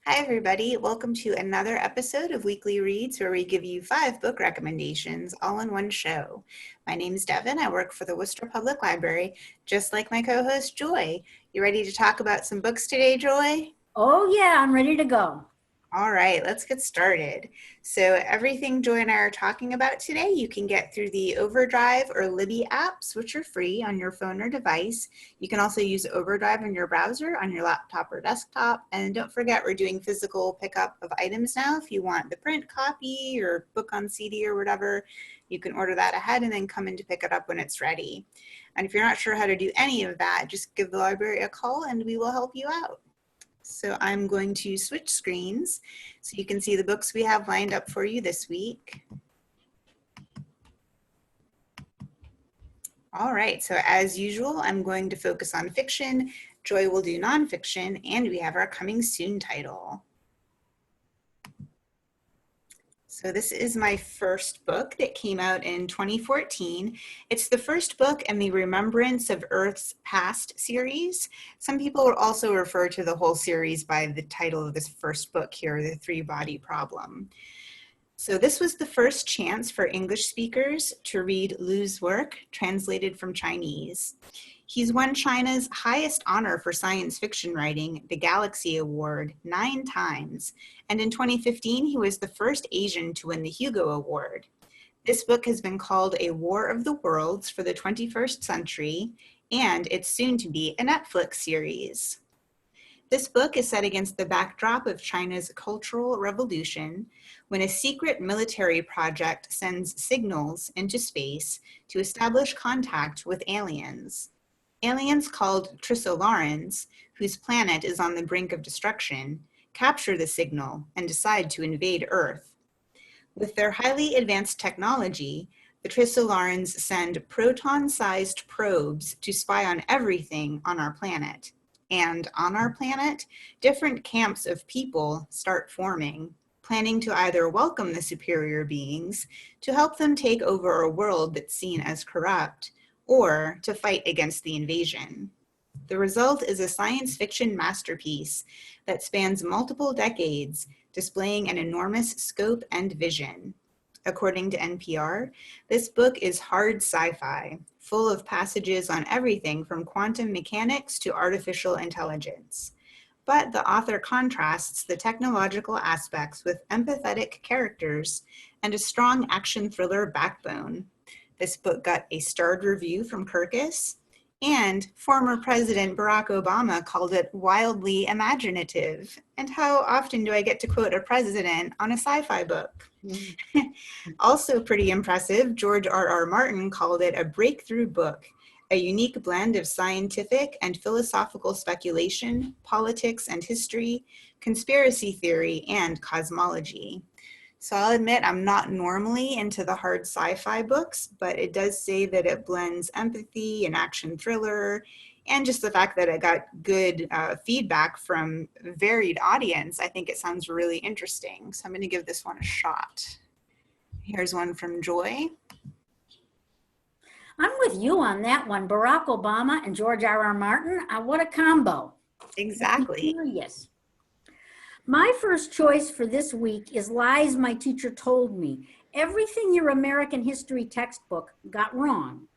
Hi, everybody. Welcome to another episode of Weekly Reads, where we give you 5 book recommendations all in one show. My name is Devon. I work for the Worcester Public Library, just like my co-host, Joy. You ready to talk about some books today, Joy? Oh, yeah, I'm ready to go. All right, let's get started. So everything Joy and I are talking about today, you can get through the Overdrive or Libby apps, which are free on your phone or device. You can also use Overdrive in your browser on your laptop or desktop. And don't forget, we're doing physical pickup of items now. If you want the print copy or book on CD or whatever, you can order that ahead and then come in to pick it up when it's ready. And if you're not sure how to do any of that, just give the library a call and we will help you out. So I'm going to switch screens so you can see the books we have lined up for you this week. All right, so as usual, I'm going to focus on fiction. Joy will do nonfiction, and we have our coming soon title. So this is my first book that came out in 2014. It's the first book in the Remembrance of Earth's Past series. Some people also refer to the whole series by the title of this first book here, The Three-Body Problem. So this was the first chance for English speakers to read Lu's work, translated from Chinese. He's won China's highest honor for science fiction writing, the Galaxy Award, 9 times. And in 2015, he was the first Asian to win the Hugo Award. This book has been called a War of the Worlds for the 21st century, and it's soon to be a Netflix series. This book is set against the backdrop of China's Cultural Revolution, when a secret military project sends signals into space to establish contact with aliens. Aliens called Trisolarans, whose planet is on the brink of destruction, capture the signal and decide to invade Earth. With their highly advanced technology, the Trisolarans send proton-sized probes to spy on everything on our planet. And on our planet, different camps of people start forming, planning to either welcome the superior beings, to help them take over a world that's seen as corrupt, or to fight against the invasion. The result is a science fiction masterpiece that spans multiple decades, displaying an enormous scope and vision. According to NPR, this book is hard sci-fi, full of passages on everything from quantum mechanics to artificial intelligence. But the author contrasts the technological aspects with empathetic characters and a strong action thriller backbone. This book got a starred review from Kirkus, and former President Barack Obama called it wildly imaginative. And how often do I get to quote a president on a sci-fi book? Also pretty impressive, George R.R. Martin called it a breakthrough book, a unique blend of scientific and philosophical speculation, politics and history, conspiracy theory, and cosmology. So I'll admit I'm not normally into the hard sci-fi books, but it does say that it blends empathy and action thriller, and just the fact that it got good feedback from a varied audience. I think it sounds really interesting. So I'm going to give this one a shot. Here's one from Joy. I'm with you on that one. Barack Obama and George R.R. Martin, what a combo. Exactly. Yes. My first choice for this week is Lies My Teacher Told Me, Everything Your American History Textbook Got Wrong,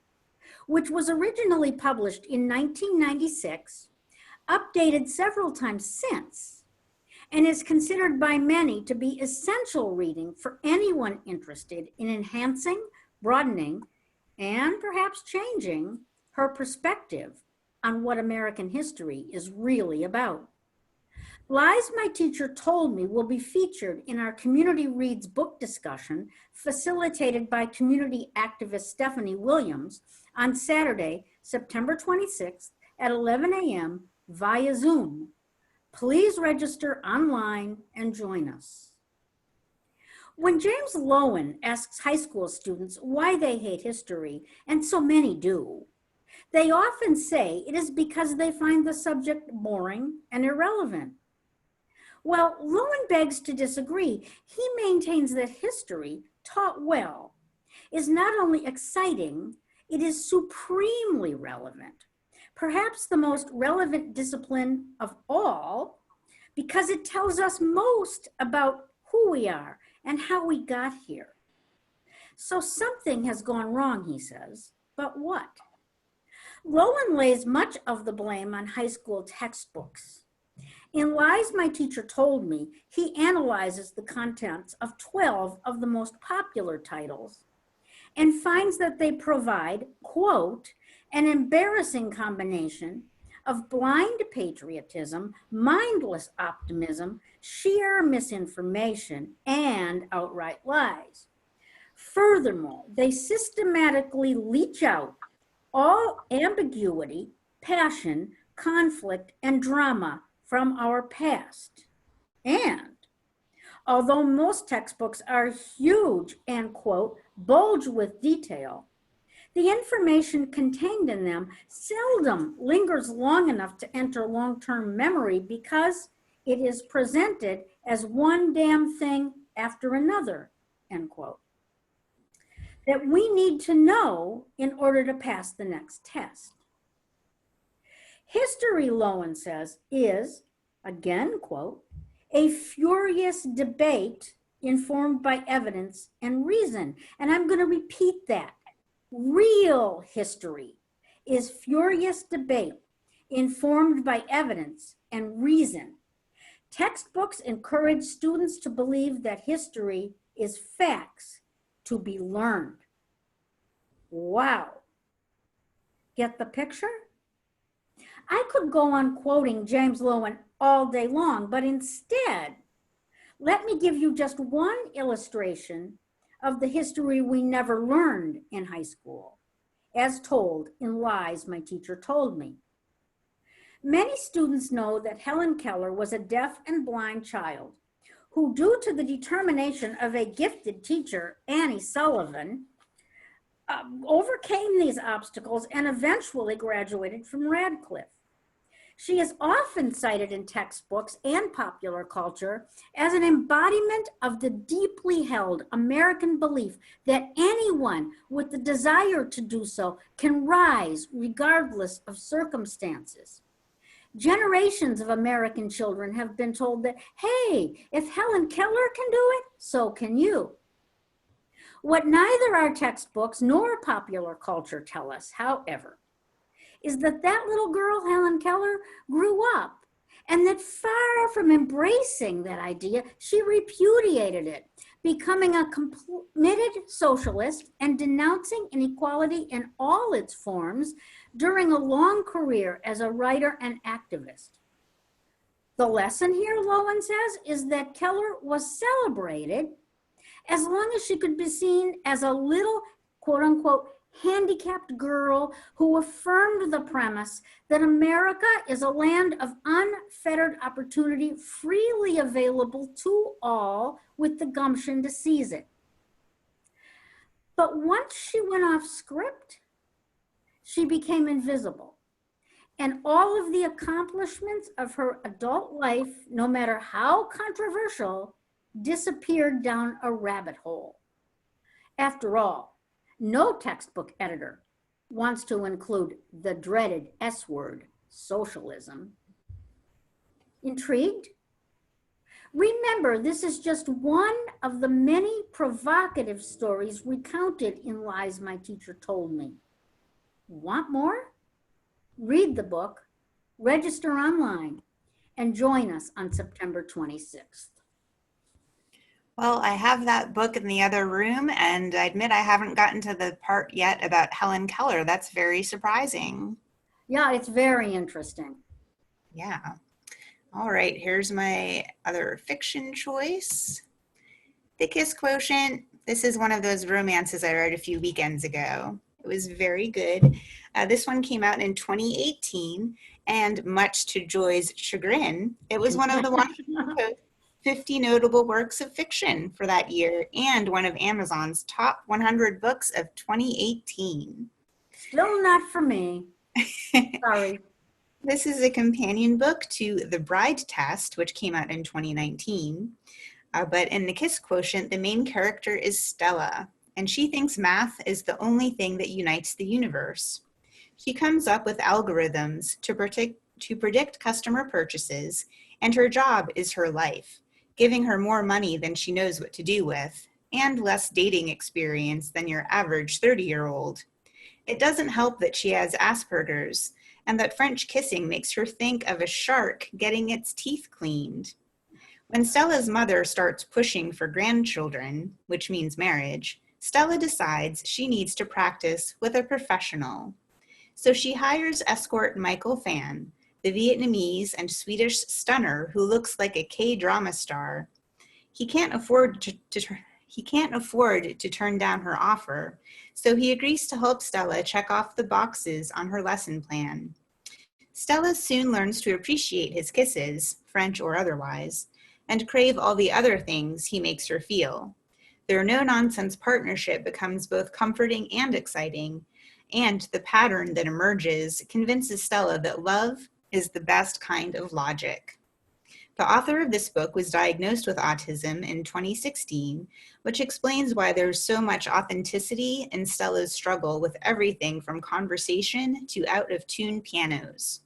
which was originally published in 1996, updated several times since, and is considered by many to be essential reading for anyone interested in enhancing, broadening, and perhaps changing her perspective on what American history is really about. Lies My Teacher Told Me will be featured in our Community Reads book discussion facilitated by community activist Stephanie Williams on Saturday, September 26th at 11 a.m. via Zoom. Please register online and join us. When James Lowen asks high school students why they hate history, and so many do, they often say it is because they find the subject boring and irrelevant. Well, Lowen begs to disagree. He maintains that history, taught well, is not only exciting, it is supremely relevant. Perhaps the most relevant discipline of all, because it tells us most about who we are and how we got here. So something has gone wrong, he says, but what? Lowen lays much of the blame on high school textbooks. In Lies My Teacher Told Me, he analyzes the contents of 12 of the most popular titles and finds that they provide, quote, an embarrassing combination of blind patriotism, mindless optimism, sheer misinformation, and outright lies. Furthermore, they systematically leach out all ambiguity, passion, conflict, and drama from our past. And although most textbooks are huge and, quote, bulge with detail, the information contained in them seldom lingers long enough to enter long-term memory because it is presented as one damn thing after another, end quote, that we need to know in order to pass the next test. History, Lowen says, is, again, quote, a furious debate informed by evidence and reason. And I'm going to repeat that. Real history is furious debate informed by evidence and reason. Textbooks encourage students to believe that history is facts to be learned. Wow. Get the picture? I could go on quoting James Lowen all day long, but instead, let me give you just one illustration of the history we never learned in high school, as told in Lies My Teacher Told Me. Many students know that Helen Keller was a deaf and blind child who, due to the determination of a gifted teacher, Annie Sullivan, overcame these obstacles and eventually graduated from Radcliffe. She is often cited in textbooks and popular culture as an embodiment of the deeply held American belief that anyone with the desire to do so can rise regardless of circumstances. Generations of American children have been told that, hey, if Helen Keller can do it, so can you. What neither our textbooks nor popular culture tell us, however, is that that little girl, Helen Keller, grew up, and that far from embracing that idea, she repudiated it, becoming a committed socialist and denouncing inequality in all its forms during a long career as a writer and activist. The lesson here, Lowen says, is that Keller was celebrated as long as she could be seen as a little, quote unquote, handicapped girl who affirmed the premise that America is a land of unfettered opportunity freely available to all with the gumption to seize it. But once she went off script, she became invisible. And all of the accomplishments of her adult life, no matter how controversial, disappeared down a rabbit hole. After all, no textbook editor wants to include the dreaded S word, socialism. Intrigued? Remember, this is just one of the many provocative stories recounted in Lies My Teacher Told Me. Want more? Read the book, register online, and join us on September 26th. Well, I have that book in the other room, and I admit I haven't gotten to the part yet about Helen Keller. That's very surprising. Yeah, it's very interesting. Yeah. All right, here's my other fiction choice. The Kiss Quotient. This is one of those romances I read a few weekends ago. It was very good. This one came out in 2018, and much to Joy's chagrin, it was one of the Washington Post 50 notable works of fiction for that year, and one of Amazon's top 100 books of 2018. Still not for me. Sorry. This is a companion book to The Bride Test, which came out in 2019. But in The Kiss Quotient, the main character is Stella, and she thinks math is the only thing that unites the universe. She comes up with algorithms to predict customer purchases and her job is her life, giving her more money than she knows what to do with, and less dating experience than your average 30-year-old. It doesn't help that she has Asperger's, and that French kissing makes her think of a shark getting its teeth cleaned. When Stella's mother starts pushing for grandchildren, which means marriage, Stella decides she needs to practice with a professional. So she hires escort Michael Phan, the Vietnamese and Swedish stunner who looks like a K-drama star. He can't afford to turn down her offer, so he agrees to help Stella check off the boxes on her lesson plan. Stella soon learns to appreciate his kisses, French or otherwise, and crave all the other things he makes her feel. Their no-nonsense partnership becomes both comforting and exciting, and the pattern that emerges convinces Stella that love is the best kind of logic. The author of this book was diagnosed with autism in 2016, which explains why there's so much authenticity in Stella's struggle with everything from conversation to out-of-tune pianos.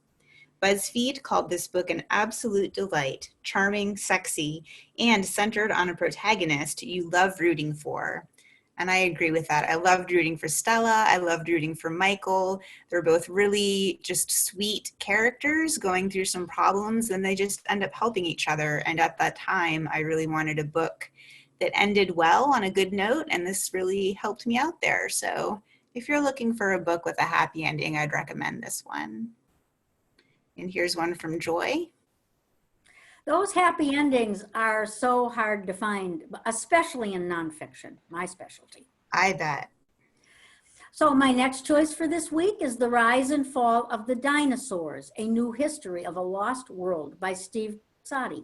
BuzzFeed called this book an absolute delight, charming, sexy, and centered on a protagonist you love rooting for. And I agree with that. I loved rooting for Stella. I loved rooting for Michael. They're both really just sweet characters going through some problems, and they just end up helping each other. And at that time, I really wanted a book that ended well on a good note, and this really helped me out there. So if you're looking for a book with a happy ending, I'd recommend this one. And here's one from Joy. Those happy endings are so hard to find, especially in nonfiction, my specialty. I bet. So my next choice for this week is The Rise and Fall of the Dinosaurs, A New History of a Lost World by Steve Brusatte.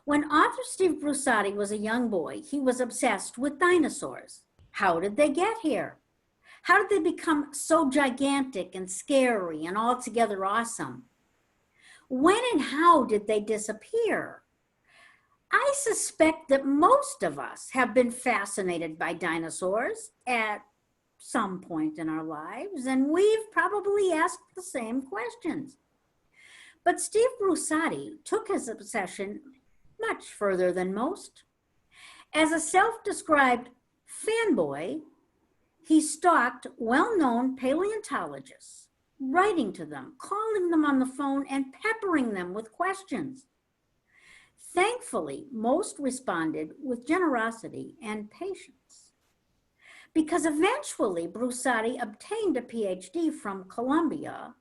When author Steve Brusatte was a young boy, he was obsessed with dinosaurs. How did they get here? How did they become so gigantic and scary and altogether awesome? When and how did they disappear? I suspect that most of us have been fascinated by dinosaurs at some point in our lives, and we've probably asked the same questions. But Steve Brusatte took his obsession much further than most. As a self-described fanboy, he stalked well-known paleontologists, writing to them, calling them on the phone, and peppering them with questions. Thankfully, most responded with generosity and patience. Because eventually Brusatte obtained a PhD from Columbia,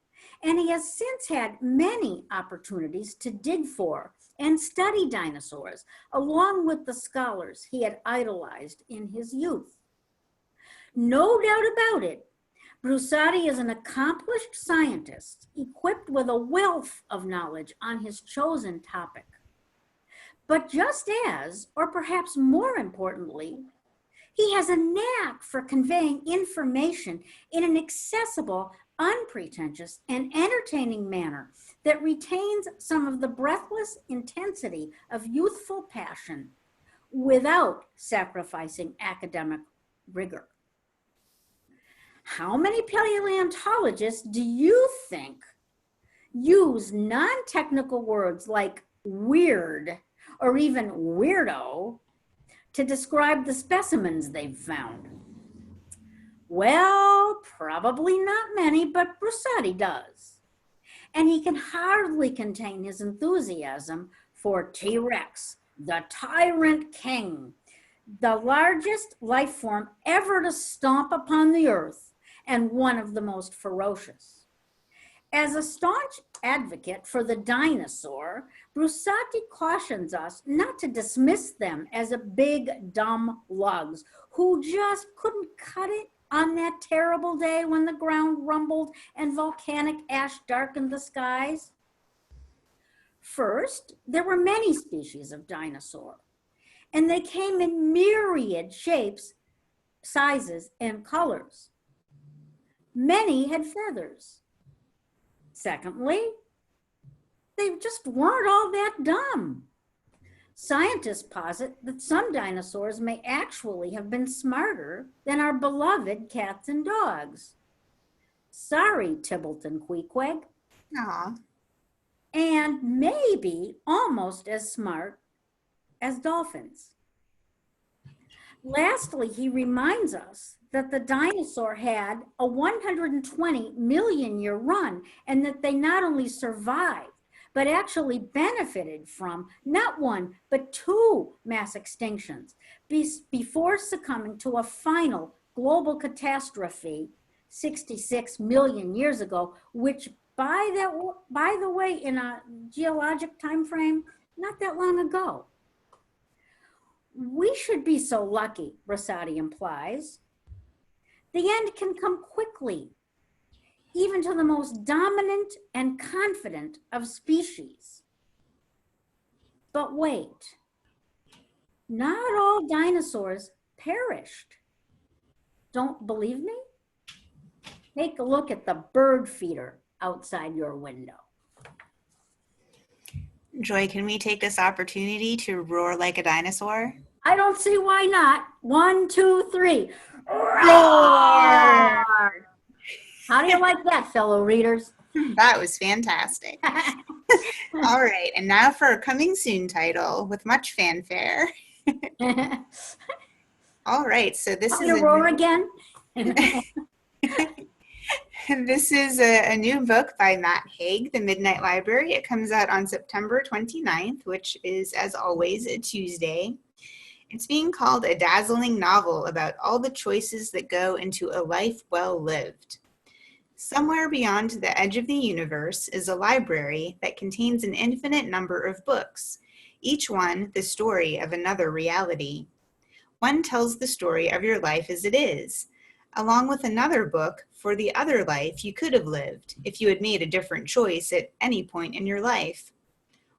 and he has since had many opportunities to dig for and study dinosaurs, along with the scholars he had idolized in his youth. No doubt about it, Brusatte is an accomplished scientist equipped with a wealth of knowledge on his chosen topic. But just as, or perhaps more importantly, he has a knack for conveying information in an accessible, unpretentious, and entertaining manner that retains some of the breathless intensity of youthful passion without sacrificing academic rigor. How many paleontologists do you think use non-technical words like weird or even weirdo to describe the specimens they've found? Well, probably not many, but Brusatte does. And he can hardly contain his enthusiasm for T-Rex, the tyrant king, the largest life form ever to stomp upon the earth, and one of the most ferocious. As a staunch advocate for the dinosaur, Brusatte cautions us not to dismiss them as a big, dumb lugs who just couldn't cut it on that terrible day when the ground rumbled and volcanic ash darkened the skies. First, there were many species of dinosaur, and they came in myriad shapes, sizes, and colors. Many had feathers. Secondly, they just weren't all that dumb. Scientists posit that some dinosaurs may actually have been smarter than our beloved cats and dogs. Sorry, Tybalt and Queequeg. Aw. and maybe almost as smart as dolphins. Lastly, he reminds us that the dinosaur had a 120 million year run, and that they not only survived, but actually benefited from not one, but two mass extinctions before succumbing to a final global catastrophe 66 million years ago, which by the way, in a geologic time frame, not that long ago. We should be so lucky, Rosati implies. The end can come quickly, even to the most dominant and confident of species. But wait, not all dinosaurs perished. Don't believe me? Take a look at the bird feeder outside your window. Joy, can we take this opportunity to roar like a dinosaur? I don't see why not. 1, 2, 3. Roar! How do you like that, fellow readers? That was fantastic. All right, and now for our coming soon title with much fanfare. All right, so this is roar again. This is a new book by Matt Haig, The Midnight Library. It comes out on September 29th, which is, as always, a Tuesday. It's being called a dazzling novel about all the choices that go into a life well lived. Somewhere beyond the edge of the universe is a library that contains an infinite number of books, each one the story of another reality. One tells the story of your life as it is, along with another book for the other life you could have lived if you had made a different choice at any point in your life.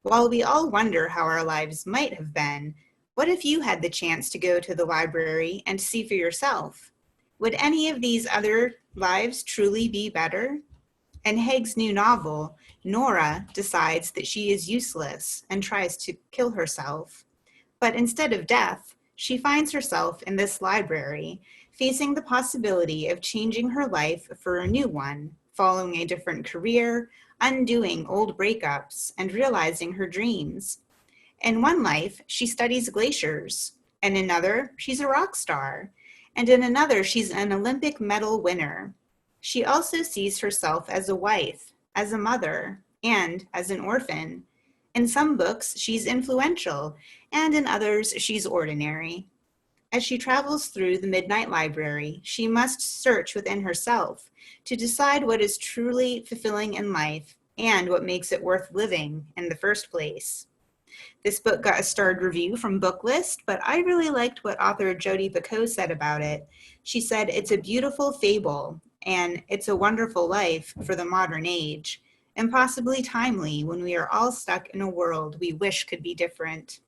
While we all wonder how our lives might have been, what if you had the chance to go to the library and see for yourself? Would any of these other lives truly be better? In Haig's new novel, Nora decides that she is useless and tries to kill herself. But instead of death, she finds herself in this library, facing the possibility of changing her life for a new one, following a different career, undoing old breakups, and realizing her dreams. In one life, she studies glaciers. In another, she's a rock star. And in another, she's an Olympic medal winner. She also sees herself as a wife, as a mother, and as an orphan. In some books, she's influential, and in others, she's ordinary. As she travels through the Midnight Library, she must search within herself to decide what is truly fulfilling in life and what makes it worth living in the first place. This book got a starred review from Booklist, but I really liked what author Jodi Picoult said about it. She said, "It's a beautiful fable, and it's a wonderful life for the modern age, and possibly timely when we are all stuck in a world we wish could be different."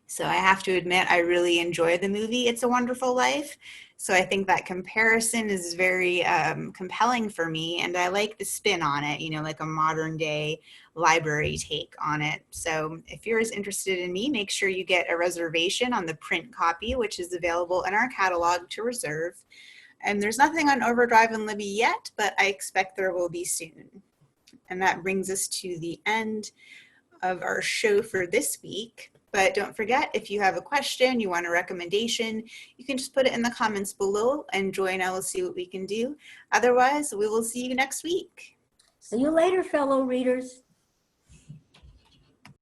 So I have to admit, I really enjoy the movie It's a Wonderful Life. So I think that comparison is very compelling for me, and I like the spin on it, you know, like a modern day library take on it. So if you're as interested in me, make sure you get a reservation on the print copy, which is available in our catalog to reserve. And there's nothing on Overdrive and Libby yet, but I expect there will be soon. And that brings us to the end of our show for this week. But don't forget, if you have a question, you want a recommendation, you can just put it in the comments below, and Joy and I will see what we can do. Otherwise, we will see you next week. See you later, fellow readers.